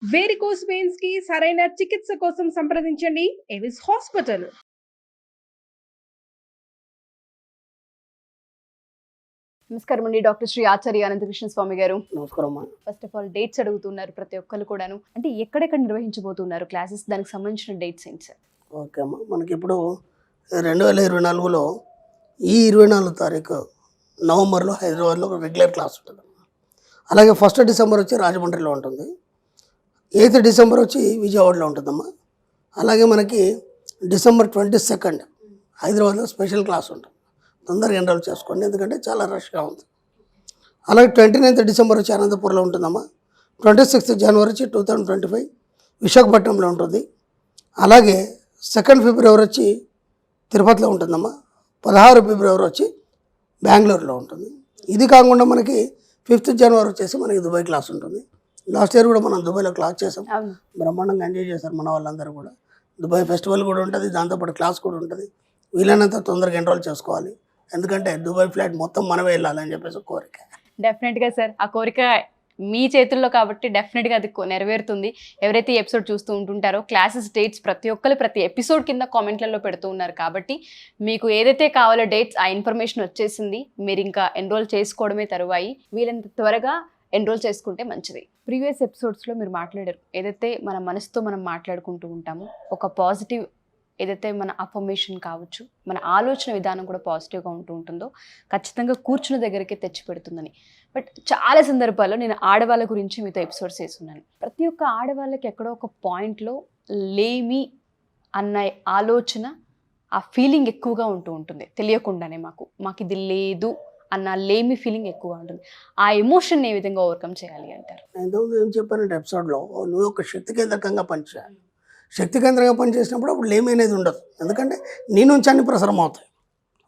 Varicose veins కి సరైన చికిత్స కోసం సంప్రదించండి ఎవిస్ హాస్పిటల్. నమస్కారం అండి, డాక్టర్ శ్రీ ఆచార్య అనంతకృష్ణ స్వామి గారు. నమస్కారం. ఫస్ట్ ఆఫ్ ఆల్ డేట్స్ అడుగుతున్నారు ప్రతి ఒక్కరు కూడాను, అంటే ఎక్కడెక్కడ నిర్వహించబోతున్నారు క్లాసెస్, దానికి సంబంధించిన డేట్స్ ఏంటి సార్? ఓకే అమ్మా, మనకి ఇప్పుడు 2024లో ఈ 24 తారీఖు నవంబర్లో హైదరాబాద్లో ఒక రెగ్యులర్ క్లాస్ ఉంటుంది. అలాగే 1 డిసెంబర్ వచ్చి రాజమండ్రిలో ఉంటుంది, 8 డిసెంబర్ వచ్చి విజయవాడలో ఉంటుందమ్మా. అలాగే మనకి డిసెంబర్ 22 హైదరాబాద్లో స్పెషల్ క్లాస్ ఉంటుంది. తొందరగా ఎన్రోల్ చేసుకోండి, ఎందుకంటే చాలా రష్గా ఉంది. అలాగే 29 డిసెంబర్ వచ్చి అనంతపూర్లో ఉంటుందమ్మా. 26 జనవరి వచ్చి 2025 విశాఖపట్నంలో ఉంటుంది. అలాగే 2 ఫిబ్రవరి వచ్చి తిరుపతిలో ఉంటుందమ్మా. 16 ఫిబ్రవరి వచ్చి బెంగళూరులో ఉంటుంది. ఇది కాకుండా మనకి 5 జనవరి వచ్చేసి మనకి దుబాయ్ క్లాస్ ఉంటుంది. లాస్ట్ ఇయర్ కూడా మనం దుబాయ్లో క్లాస్ చేసాం, బ్రహ్మాండంగా ఎంజాయ్ చేశారు మన వాళ్ళందరూ కూడా. దుబాయ్ ఫెస్టివల్ కూడా ఉంటుంది, దాంతోపాటు క్లాస్ కూడా ఉంటుంది. వీలైనంత తొందరగా ఎన్రోల్ చేసుకోవాలి, ఎందుకంటే దుబాయ్ ఫ్లైట్ మొత్తం మనమే వెళ్ళాలని చెప్పేసి కోరిక. డెఫినెట్గా సార్, ఆ కోరిక మీ చేతుల్లో కాబట్టి డెఫినెట్గా అది నెరవేరుతుంది. ఎవరైతే ఈ ఎపిసోడ్ చూస్తూ ఉంటుంటారో క్లాసెస్ డేట్స్ ప్రతి ఒక్కరు ప్రతి ఎపిసోడ్ కింద కామెంట్లలో పెడుతూ ఉన్నారు, కాబట్టి మీకు ఏదైతే కావాలో డేట్స్ ఆ ఇన్ఫర్మేషన్ వచ్చేసింది. మీరు ఇంకా ఎన్రోల్ చేసుకోవడమే తరువాయి, వీలైనంత త్వరగా ఎన్రోల్ చేసుకుంటే మంచిది. ప్రీవియస్ ఎపిసోడ్స్లో మీరు మాట్లాడారు, ఏదైతే మన మనసుతో మనం మాట్లాడుకుంటూ ఉంటామో ఒక పాజిటివ్, ఏదైతే మన అఫర్మేషన్ కావచ్చు, మన ఆలోచన విధానం కూడా పాజిటివ్గా ఉంటూ ఉంటుందో ఖచ్చితంగా కూర్చున్న దగ్గరికి తెచ్చి పెడుతుందని. బట్ చాలా సందర్భాల్లో నేను ఆడవాళ్ళ గురించి మీతో ఎపిసోడ్స్ చేస్తున్నాను. ప్రతి ఒక్క ఆడవాళ్ళకి ఎక్కడో ఒక పాయింట్లో లేమి అన్న ఆలోచన, ఆ ఫీలింగ్ ఎక్కువగా ఉంటూ ఉంటుంది. తెలియకుండానే మాకు ఇది లేదు అన్న లేమి ఫీలింగ్ ఎక్కువగా ఉంటుంది. ఆ ఎమోషన్ ఏ విధంగా ఓవర్కమ్ చేయాలి అంటారు? ఇంతకుముందు ఏం చెప్పానంటే ఎపిసోడ్లో, నువ్వు ఒక శక్తి కేంద్రకంగా పనిచేయాలి. శక్తి కేంద్రంగా పనిచేసినప్పుడు అప్పుడు లేమి అనేది ఉండదు, ఎందుకంటే నీ నుంచి అన్ని ప్రసరం అవుతాయి.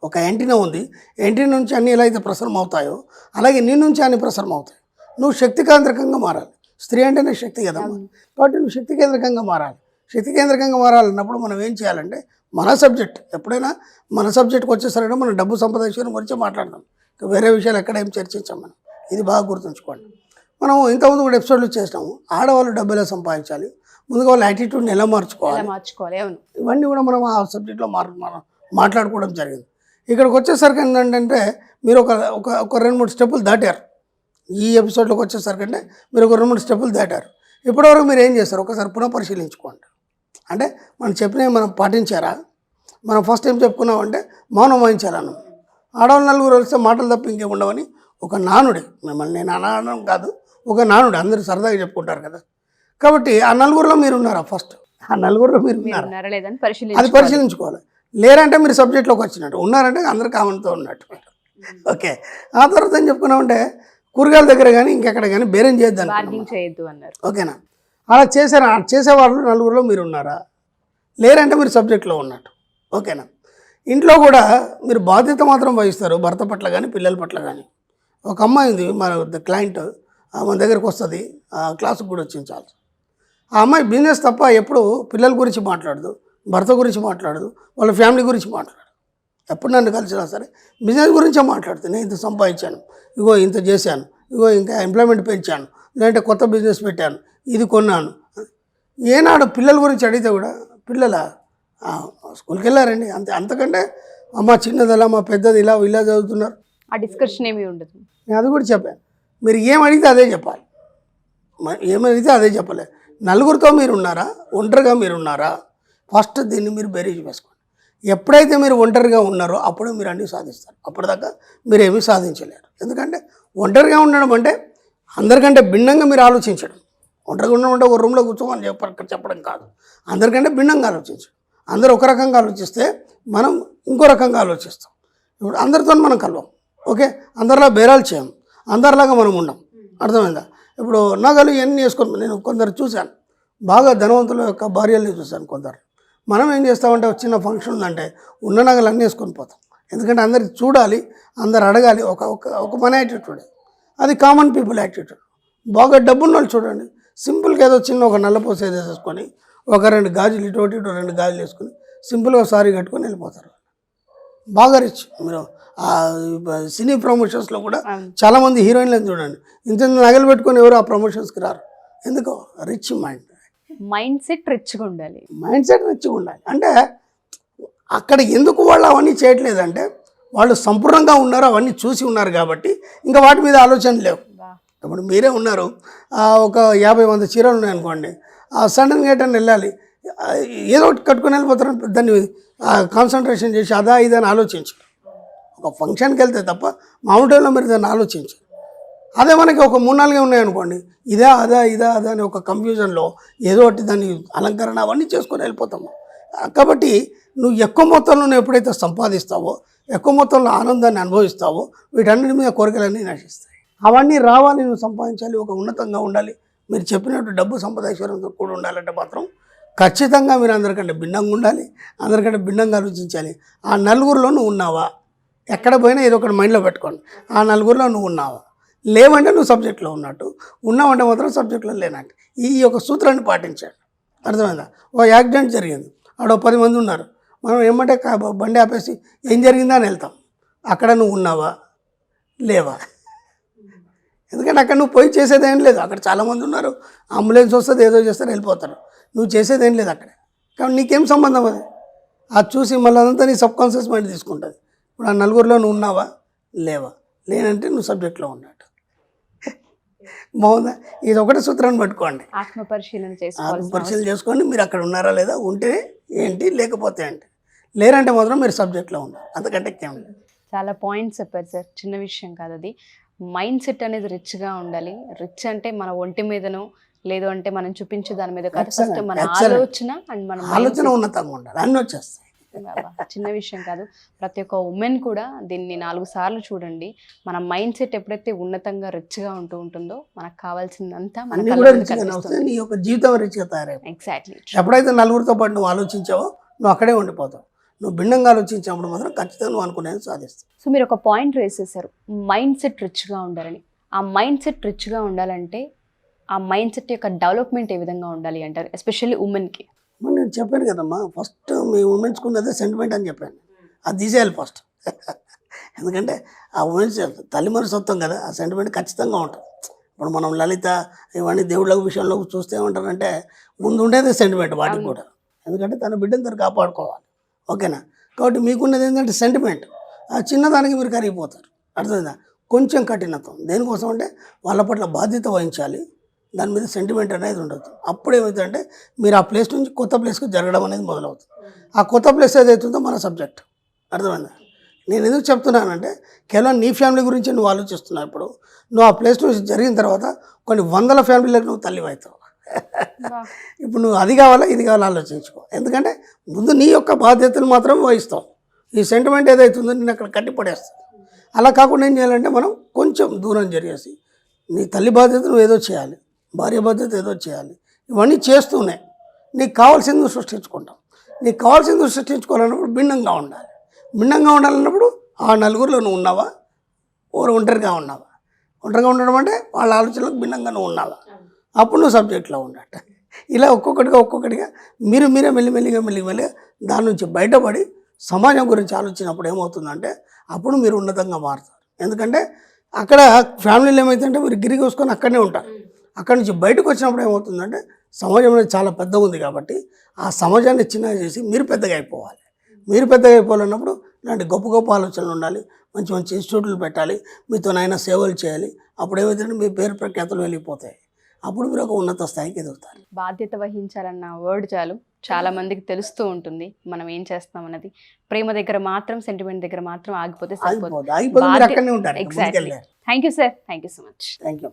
ఒక యాంటీనా ఉంది, యాంటీనా నుంచి అన్ని ఎలా అయితే ప్రసరం అవుతాయో అలాగే నీ నుంచి అన్ని ప్రసరం అవుతాయి. నువ్వు శక్తి కేంద్రకంగా మారాలి. స్త్రీ అంటేనే శక్తి కదమ్మా, కాబట్టి నువ్వు శక్తి కేంద్రకంగా మారాలి. శక్తి కేంద్రకంగా మారాలన్నప్పుడు మనం ఏం చేయాలంటే, మన సబ్జెక్ట్ ఎప్పుడైనా మన సబ్జెక్ట్కి వచ్చేసరికి మనం డబ్బు సంపద విషయం గురించి మాట్లాడదాం, వేరే విషయాలు ఎక్కడ ఏం చర్చించాం మనం. ఇది బాగా గుర్తుంచుకోండి. మనం ఇంతకుముందు కూడా ఎపిసోడ్లు చేసినాము, ఆడవాళ్ళు డబ్బు ఎలా సంపాదించాలి, ముందుగా వాళ్ళ యాటిట్యూడ్ని ఎలా మార్చుకోవాలి, ఇవన్నీ కూడా మనం ఆ సబ్జెక్ట్లో మాట్లాడుకోవడం జరిగింది. ఇక్కడికి వచ్చేసరికి ఏంటంటే మీరు ఒక 2-3 స్టెప్పులు దాటారు. ఈ ఎపిసోడ్లోకి వచ్చేసరికి అంటే మీరు ఒక 2-3 స్టెప్పులు దాటారు. ఇప్పటివరకు మీరు ఏం చేస్తారు ఒకసారి పునః పరిశీలించుకోండి. అంటే మనం చెప్పినవి మనం పాటించారా? మనం ఫస్ట్ ఏం చెప్పుకున్నామంటే మౌనం వహించాలను. ఆడవాళ్ళు నలుగురు వస్తే మాటలు తప్ప ఇంకేముండవని ఒక నానుడి, మిమ్మల్ని నేను అనడం కాదు, ఒక నానుడి, అందరూ సరదాగా చెప్పుకుంటారు కదా. కాబట్టి ఆ నలుగురిలో మీరు ఉన్నారా? ఫస్ట్ ఆ నలుగురిలో మీరు ఉన్నారా లేదని అది పరిశీలించుకోవాలి. లేరంటే మీరు సబ్జెక్ట్లోకి వచ్చినట్టు, ఉన్నారంటే అందరు కామన్తో ఉన్నట్టు. ఓకే, ఆ తర్వాత ఏం చెప్పుకున్నామంటే కూరగాయల దగ్గర కానీ ఇంకెక్కడ కానీ బేరం చేయొద్దు అన్నారు. ఓకేనా? అలా చేసేవాళ్ళు నలుగురిలో మీరు ఉన్నారా? లేరంటే మీరు సబ్జెక్ట్లో ఉన్నట్టు. ఓకేనా? ఇంట్లో కూడా మీరు బాధ్యత మాత్రం వహిస్తారు, భర్త పట్ల కానీ పిల్లల పట్ల కానీ. ఒక అమ్మాయి ఉంది మన క్లయింట్, మన దగ్గరకు వస్తుంది, క్లాసుకు కూడా వచ్చింది చాలు. ఆ అమ్మాయి బిజినెస్ తప్ప ఎప్పుడు పిల్లల గురించి మాట్లాడదు, భర్త గురించి మాట్లాడదు, వాళ్ళ ఫ్యామిలీ గురించి మాట్లాడదు. ఎప్పుడు నన్ను కలిసినా సరే బిజినెస్ గురించే మాట్లాడుతుంది. నేను ఇంత సంపాదించాను, ఇగో ఇంత చేశాను, ఇగో ఇంకా ఎంప్లాయ్మెంట్ పెంచాను, లేదంటే కొత్త బిజినెస్ పెట్టాను, ఇది కొన్నాను. ఏనాడు పిల్లల గురించి అడిగితే కూడా పిల్లల స్కూల్కి వెళ్ళారండి అంతకంటే అమ్మ చిన్నదలా మా పెద్దది ఇలా చదువుతున్నారు, ఆ డిస్కషన్ ఏమీ ఉండదు. నేను అది కూడా చెప్పాను. మీరు ఏం అడిగితే అదే చెప్పాలి, ఏమడిగితే అదే చెప్పలేదు. నలుగురితో మీరు ఉన్నారా, ఒంటరిగా మీరు ఉన్నారా? ఫస్ట్ దీన్ని మీరు బేరీజ్ వేసుకోండి. ఎప్పుడైతే మీరు ఒంటరిగా ఉన్నారో అప్పుడే మీరు అన్నీ సాధిస్తారు. అప్పటిదాకా మీరు ఏమీ సాధించలేరు. ఎందుకంటే ఒంటరిగా ఉండడం అంటే అందరికంటే భిన్నంగా మీరు ఆలోచించడం. ఒంటరిగా ఉండడం అంటే ఒక రూమ్లో కూర్చోమని చెప్పడం కాదు, అందరికంటే భిన్నంగా ఆలోచించడం. అందరూ ఒక రకంగా ఆలోచిస్తే మనం ఇంకో రకంగా ఆలోచిస్తాం. ఇప్పుడు అందరితో మనం కలవం, ఓకే, అందరిలా బేరాలు చేయం, అందరిలాగా మనం ఉండం. అర్థమైందా? ఇప్పుడు నగలు ఇవన్నీ వేసుకొని నేను కొందరు చూశాను, బాగా ధనవంతుల యొక్క భార్యల్ని చూశాను. కొందరు మనం ఏం చేస్తామంటే ఒక చిన్న ఫంక్షన్ ఉందంటే ఉన్న నగలు అన్నీ వేసుకొని పోతాం, ఎందుకంటే అందరికి చూడాలి, అందరు అడగాలి. ఒక మన యాటిట్యూడ్, అది కామన్ పీపుల్ యాటిట్యూడ్. బాగా డబ్బున్న వాళ్ళు చూడండి, సింపుల్గా ఏదో చిన్న ఒక నల్లపూస వేసేసుకొని ఒక 2 గాజులు ఇటు 2 గాజులు వేసుకొని సింపుల్గా సారీ కట్టుకొని వెళ్ళిపోతారు. బాగా రిచ్. మీరు సినీ ప్రమోషన్స్లో కూడా చాలామంది హీరోయిన్లను చూడండి, ఇంత నగలు పెట్టుకొని ఎవరు ఆ ప్రమోషన్స్కి రారు. ఎందుకో రిచ్ మైండ్. మైండ్ సెట్ రిచ్గా ఉండాలి. మైండ్ సెట్ రిచ్గా ఉండాలి. అంటే అక్కడ ఎందుకు వాళ్ళు అవన్నీ చేయట్లేదంటే వాళ్ళు సంపూర్ణంగా ఉన్నారు, అవన్నీ చూసి ఉన్నారు కాబట్టి ఇంకా వాటి మీద ఆలోచన లేవు. ఇప్పుడు మీరే ఉన్నారు, ఒక 50-100 చీరలు ఉన్నాయనుకోండి, సడన్గా ఏంటని వెళ్ళాలి, ఏదో ఒకటి కట్టుకొని వెళ్ళిపోతారు, దాన్ని కాన్సన్ట్రేషన్ చేసి అదా ఇదా అని ఆలోచించు. ఒక ఫంక్షన్కి వెళ్తే తప్ప మామూలు టైంలో మీరు దాన్ని ఆలోచించు. అదే మనకి ఒక 3-4 ఉన్నాయనుకోండి, ఇదా అదా ఇదా అదా అని ఒక కన్ఫ్యూజన్లో ఏదో ఒకటి దాన్ని అలంకరణ అవన్నీ చేసుకొని వెళ్ళిపోతాము. కాబట్టి నువ్వు ఎక్కువ మొత్తంలో నువ్వు ఎప్పుడైతే సంపాదిస్తావో, ఎక్కువ మొత్తంలో ఆనందాన్ని అనుభవిస్తావో, వీటన్నిటి మీద కోరికలన్నీ నశిస్తాయి. అవన్నీ రావాలి, నువ్వు సంపాదించాలి, ఒక ఉన్నతంగా ఉండాలి. మీరు చెప్పినట్టు డబ్బు సంపద ఐశ్వర్యంతో కూడా ఉండాలంటే మాత్రం ఖచ్చితంగా మీరు అందరికంటే భిన్నంగా ఉండాలి, అందరికంటే భిన్నంగా ఆలోచించాలి. ఆ నలుగురిలో నువ్వు ఉన్నావా, ఎక్కడ పోయినా ఏదో ఒకటి మైండ్లో పెట్టుకోండి, ఆ నలుగురిలో నువ్వు ఉన్నావా. లేవంటే నువ్వు సబ్జెక్ట్లో ఉన్నట్టు, ఉన్నావంటే మాత్రం సబ్జెక్ట్లో లేనట్టు. ఈ యొక్క సూత్రాన్ని పాటించాడు. అర్థమైందా? ఓ యాక్సిడెంట్ జరిగింది, ఆడ 10 మంది ఉన్నారు, మనం ఏమంటే బండి ఆపేసి ఏం జరిగిందా అని వెళ్తాం. అక్కడ నువ్వు ఉన్నావా లేవా? ఎందుకంటే అక్కడ నువ్వు పోయి చేసేది ఏం లేదు, అక్కడ చాలామంది ఉన్నారు, అంబులెన్స్ వస్తుంది ఏదో చేస్తారు వెళ్ళిపోతారు, నువ్వు చేసేది ఏం లేదు అక్కడ. కాబట్టి నీకేం సంబంధం అది? అది చూసి మళ్ళీ అదంతా నీ సబ్ కాన్షియస్ మైండ్ తీసుకుంటుంది. ఇప్పుడు ఆ నలుగురిలో నువ్వు ఉన్నావా లేవా, లేనంటే నువ్వు సబ్జెక్ట్లో ఉన్నట్టు. బాగుందా? ఇది ఒకటే సూత్రాన్ని పట్టుకోండి, ఆత్మపరిశీలన ఆత్మపరిశీలన చేసుకోండి. మీరు అక్కడ ఉన్నారా లేదా, ఉంటే ఏంటి, లేకపోతే ఏంటి, లేరంటే మాత్రం మీరు సబ్జెక్ట్లో ఉన్నారు, అంతకంటే ఏం లేదు. చాలా పాయింట్స్ చెప్పారు సార్, చిన్న విషయం కాదు అది. మైండ్ సెట్ అనేది రిచ్గా ఉండాలి. రిచ్ అంటే మన ఒంటి మీదనో లేదు అంటే మనం చూపించే దాని మీద కాదు, ఫస్ట్ మన ఆలోచన అండ్ మన ఆలోచన ఉన్నతంగా ఉండాలి, అన్నీ వచ్చేస్తాయి. చిన్న విషయం కాదు. ప్రతి ఒక్క ఉమెన్ కూడా దీన్ని 4 సార్లు చూడండి. మన మైండ్ సెట్ ఎప్పుడైతే ఉన్నతంగా రిచ్గా ఉంటుందో మనకు కావాల్సిందంతా మన నీ యొక్క జీవితం రిచ్గా తయారైంది. ఎగ్జాక్ట్లీ. ఎప్పుడైతే నలుగురితో పాటు నువ్వు ఆలోచించావో నువ్వు అక్కడే ఉండిపోతావు. నువ్వు భిన్నంగా ఆలోచించినప్పుడు మాత్రం ఖచ్చితంగా నువ్వు అనుకునేది సాధిస్తావు. సో మీరు ఒక పాయింట్ రేస్ చేశారు, మైండ్ సెట్ రిచ్గా ఉండాలని. ఆ మైండ్ సెట్ రిచ్గా ఉండాలంటే ఆ మైండ్ సెట్ యొక్క డెవలప్మెంట్ ఏ విధంగా ఉండాలి అంటారు, ఎస్పెషల్లీ ఉమెన్కి? నేను చెప్పాను కదమ్మా, ఫస్ట్ మీ ఉమెన్స్కున్నదే సెంటిమెంట్ అని చెప్పాను, అది తీసేయాలి ఫస్ట్. ఎందుకంటే ఆ ఉమెన్స్ తల్లి మనస్తత్వం కదా, ఆ సెంటిమెంట్ ఖచ్చితంగా ఉంటుంది. ఇప్పుడు మనం లలిత ఇవన్నీ దేవుళ్ళ విషయంలో చూస్తే ఏమంటారంటే ముందు ఉండేది సెంటిమెంట్ వాటికి కూడా, ఎందుకంటే తన బిడ్డను తను కాపాడుకోవాలి. ఓకేనా? కాబట్టి మీకున్నది ఏంటంటే సెంటిమెంట్. ఆ చిన్నదానికి మీరు కరిగిపోతారు. అర్థమైందా? కొంచెం కఠినత్వం దేనికోసం అంటే వాళ్ళ పట్ల బాధ్యత వహించాలి, దాని మీద సెంటిమెంట్ అనేది ఉండదు. అప్పుడు ఏమవుతుందంటే మీరు ఆ ప్లేస్ నుంచి కొత్త ప్లేస్కి జరగడం అనేది మొదలవుతుంది. ఆ కొత్త ప్లేస్ ఏదైతుందో మన సబ్జెక్ట్. అర్థమైందా? నేను ఎందుకు చెప్తున్నానంటే కేవలం నీ ఫ్యామిలీ గురించి నువ్వు ఆలోచిస్తున్నావు. ఇప్పుడు నువ్వు ఆ ప్లేస్ నుంచి జరిగిన తర్వాత కొన్ని 100 ఫ్యామిలీలకు నువ్వు తల్లి అవుతావు. ఇప్పుడు నువ్వు అది కావాలా ఇది కావాలా ఆలోచించుకో. ఎందుకంటే ముందు నీ యొక్క బాధ్యతలు మాత్రం వహిస్తావు, ఈ సెంటిమెంట్ ఏదైతుందో నేను అక్కడ కట్టిపడేస్తాను. అలా కాకుండా ఏం చేయాలంటే మనం కొంచెం దూరం జరిగేసి నీ తల్లి బాధ్యత నువ్వు ఏదో చేయాలి, భార్య బాధ్యత ఏదో చేయాలి, ఇవన్నీ చేస్తూనే నీకు కావాల్సింది నువ్వు సృష్టించుకుంటావు. నీకు కావాల్సింది నువ్వు సృష్టించుకోవాలన్నప్పుడు భిన్నంగా ఉండాలి. భిన్నంగా ఉండాలన్నప్పుడు ఆ నలుగురిలో నువ్వు ఉన్నావా, ఒంటరిగా ఉన్నావా? ఒంటరిగా ఉండడం అంటే వాళ్ళ ఆలోచనలకు భిన్నంగా నువ్వు ఉన్నావా, అప్పుడు నువ్వు సబ్జెక్ట్లో ఉన్నట్టు. ఇలా ఒక్కొక్కటిగా మీరే మెల్లిమెల్లిగా దాని నుంచి బయటపడి సమాజం గురించి ఆలోచించినప్పుడు ఏమవుతుందంటే అప్పుడు మీరు ఉన్నతంగా మారుతారు. ఎందుకంటే అక్కడ ఫ్యామిలీలు ఏమవుతుందంటే మీరు గిరిగోసుకొని అక్కడనే ఉంటారు. అక్కడి నుంచి బయటకు వచ్చినప్పుడు ఏమవుతుందంటే సమాజం అనేది చాలా పెద్దగా ఉంది కాబట్టి ఆ సమాజాన్ని చిన్నగా చేసి మీరు పెద్దగా అయిపోవాలి. మీరు పెద్దగా అయిపోవాలన్నప్పుడు ఇలాంటి గొప్ప ఆలోచనలు ఉండాలి, మంచి ఇన్స్టిట్యూట్లు పెట్టాలి, మీతోనైనా సేవలు చేయాలి. అప్పుడు ఏమవుతుందంటే మీ పేరు ప్రఖ్యాతులు వెళ్ళిపోతాయి. అప్పుడు మీరు ఒక ఉన్నత స్థాయికి ఎదుగుతారు. బాధ్యత వహించాలన్న వర్డ్ చాలు, చాలా మందికి తెలుస్తూ ఉంటుంది మనం ఏం చేస్తాం అన్నది. ప్రేమ దగ్గర మాత్రం, సెంటిమెంట్ దగ్గర మాత్రం ఆగిపోతే సరిపోతుంది. అక్కడనే ఉంటారు. Exactly. Thank you sir, thank you so much. Thank you.